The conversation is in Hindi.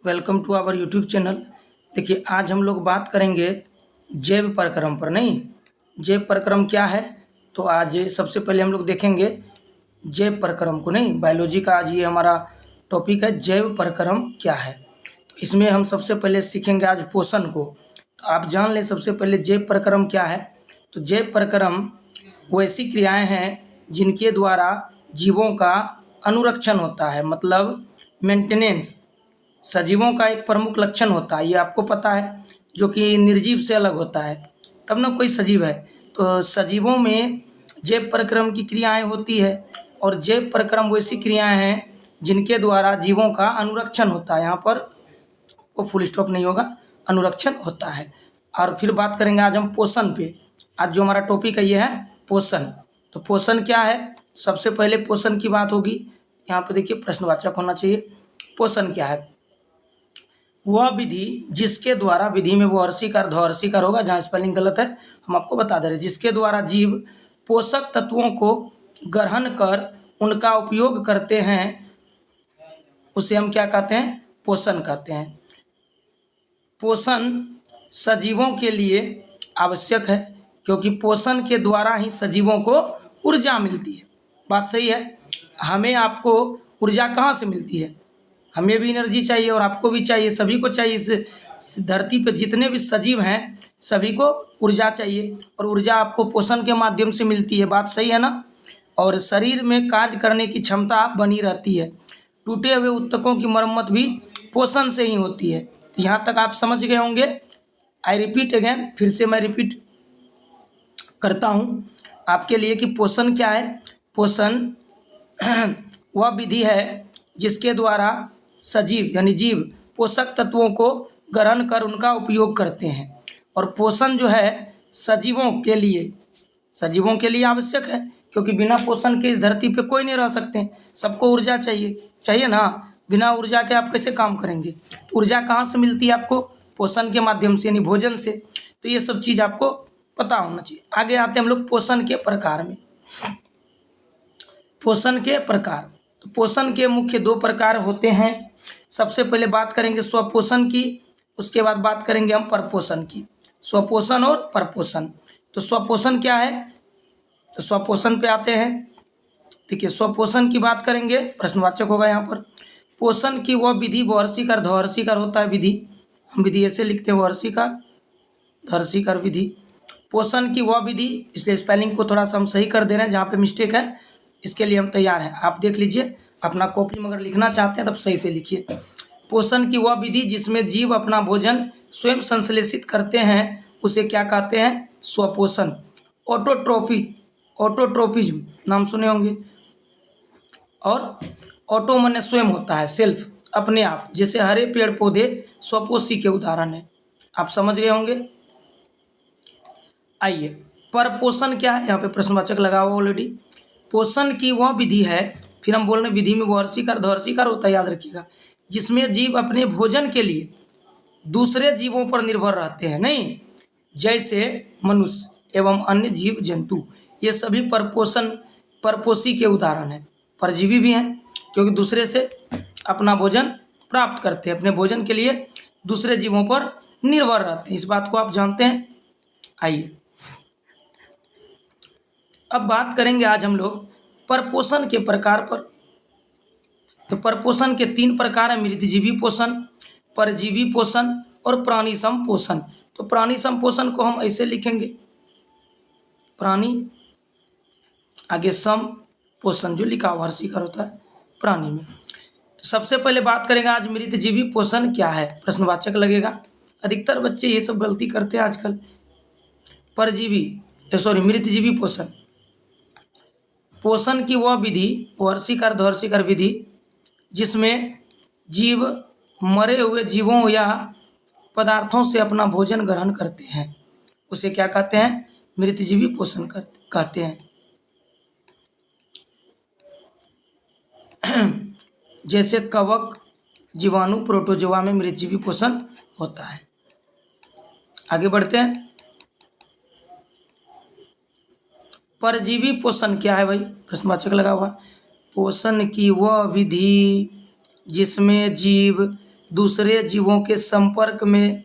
Welcome to our YouTube channel. देखिए, आज हम लोग बात करेंगे जैव प्रक्रम पर। नहीं, जैव प्रक्रम क्या है, तो आज सबसे पहले हम लोग देखेंगे जैव प्रक्रम को। नहीं, बायोलॉजी का आज ये हमारा टॉपिक है, जैव प्रक्रम क्या है। तो इसमें हम सबसे पहले सीखेंगे आज पोषण को। तो आप जान लें सबसे पहले जैव प्रक्रम क्या है। तो जैव प्रक्रम वो ऐसी क्रियाएँ हैं जिनके द्वारा जीवों का अनुरक्षण होता है, मतलब मेंटेनेंस सजीवों का एक प्रमुख लक्षण होता है, ये आपको पता है, जो कि निर्जीव से अलग होता है, तब ना कोई सजीव है। तो सजीवों में जैव प्रक्रम की क्रियाएं होती है, और जैव प्रक्रम वैसी क्रियाएं हैं जिनके द्वारा जीवों का अनुरक्षण होता है। यहाँ पर वो फुल स्टॉप नहीं होगा, अनुरक्षण होता है। और फिर बात करेंगे आज हम पोषण पे। आज जो हमारा टॉपिक है ये है पोषण। तो पोषण क्या है, सबसे पहले पोषण की बात होगी। यहाँ पे देखिए प्रश्नवाचक होना चाहिए। पोषण क्या है, वह विधि जिसके द्वारा, विधि में वो हर्षिकार ध्वर्षिकार होगा, जहाँ स्पेलिंग गलत है हम आपको बता दे रहे हैं, जिसके द्वारा जीव पोषक तत्वों को ग्रहण कर उनका उपयोग करते हैं, उसे हम क्या कहते हैं, पोषण कहते हैं। पोषण सजीवों के लिए आवश्यक है, क्योंकि पोषण के द्वारा ही सजीवों को ऊर्जा मिलती है। बात सही है। हमें आपको ऊर्जा कहाँ से मिलती है, हमें भी एनर्जी चाहिए और आपको भी चाहिए, सभी को चाहिए। इस धरती पे जितने भी सजीव हैं सभी को ऊर्जा चाहिए, और ऊर्जा आपको पोषण के माध्यम से मिलती है। बात सही है ना। और शरीर में कार्य करने की क्षमता बनी रहती है। टूटे हुए ऊतकों की मरम्मत भी पोषण से ही होती है। तो यहाँ तक आप समझ गए होंगे। आई रिपीट अगेन, फिर से मैं रिपीट करता हूँ आपके लिए कि पोषण क्या है। पोषण वह विधि है जिसके द्वारा सजीव यानी जीव पोषक तत्वों को ग्रहण कर उनका उपयोग करते हैं। और पोषण जो है सजीवों के लिए आवश्यक है, क्योंकि बिना पोषण के इस धरती पे कोई नहीं रह सकते। सबको ऊर्जा चाहिए ना। बिना ऊर्जा के आप कैसे काम करेंगे। तो ऊर्जा कहाँ से मिलती है आपको, पोषण के माध्यम से, यानी भोजन से। तो ये सब चीज़ आपको पता होना चाहिए। आगे आते हैं हम लोग पोषण के प्रकार में। पोषण के प्रकार, तो पोषण के मुख्य दो प्रकार होते हैं। सबसे पहले बात करेंगे स्वपोषण की, उसके बाद बात करेंगे हम परपोषण की। स्वपोषण और परपोषण। तो स्वपोषण क्या है, तो स्वपोषण पे आते हैं। ठीक है, स्वपोषण की बात करेंगे, प्रश्नवाचक होगा यहाँ पर। पोषण की वह विधि, वो हर्षिकार ध्वर्षिकार होता है विधि, हम विधि ऐसे लिखते हैं, वो हर्षिकार ध्वर्षिकार विधि। पोषण की वह विधि, इसलिए स्पेलिंग को थोड़ा सा हम सही कर दे रहे हैं, जहाँ पे मिस्टेक है इसके लिए हम तैयार हैं। आप देख लीजिए, अपना कॉपी में अगर लिखना चाहते हैं तब सही से लिखिए। पोषण की वह विधि जिसमें जीव अपना भोजन स्वयं संश्लेषित करते हैं, उसे क्या कहते हैं, स्वपोषण। ऑटोट्रोफिज्म नाम सुने होंगे। और ऑटो माने स्वयं होता है, सेल्फ, अपने आप, जैसे हरे पेड़ पौधे स्वपोषी के उदाहरण है। आप समझ गए होंगे। आइए, परपोषण क्या है, यहाँ पे प्रश्नवाचक लगा हुआ ऑलरेडी। पोषण की वह विधि है, फिर हम बोल रहे हैं विधि में वो हर्षिकार ध्वर्षिकार होता है, याद रखिएगा, जिसमें जीव अपने भोजन के लिए दूसरे जीवों पर निर्भर रहते हैं। नहीं, जैसे मनुष्य एवं अन्य जीव जंतु, ये सभी परपोषी के उदाहरण हैं। परजीवी भी हैं, क्योंकि दूसरे से अपना भोजन प्राप्त करते हैं, अपने भोजन के लिए दूसरे जीवों पर निर्भर रहते हैं। इस बात को आप जानते हैं। आइए, अब बात करेंगे आज हम लोग परपोषण के प्रकार पर। तो परपोषण के 3 प्रकार है, मृतजीवी पोषण, परजीवी पोषण और प्राणी संपोषण। तो प्राणी संपोषण को हम ऐसे लिखेंगे, प्राणी आगे सम पोषण, जो लिखा हुआ हर्षिकार होता है प्राणी में। तो सबसे पहले बात करेंगे आज मृतजीवी पोषण क्या है, प्रश्नवाचक लगेगा। अधिकतर बच्चे ये सब गलती करते हैं आजकल। मृतजीवी पोषण, पोषण की वह विधि, हर्षिकार ध्वर्षिकार विधि, जिसमें जीव मरे हुए जीवों या पदार्थों से अपना भोजन ग्रहण करते हैं, उसे क्या कहते हैं, मृतजीवी पोषण कहते हैं। जैसे कवक, जीवाणु, प्रोटोजोआ में मृतजीवी पोषण होता है। आगे बढ़ते हैं। परजीवी पोषण क्या है भाई, प्रश्नवाचक लगा हुआ। पोषण की वह विधि जिसमें जीव दूसरे जीवों के संपर्क में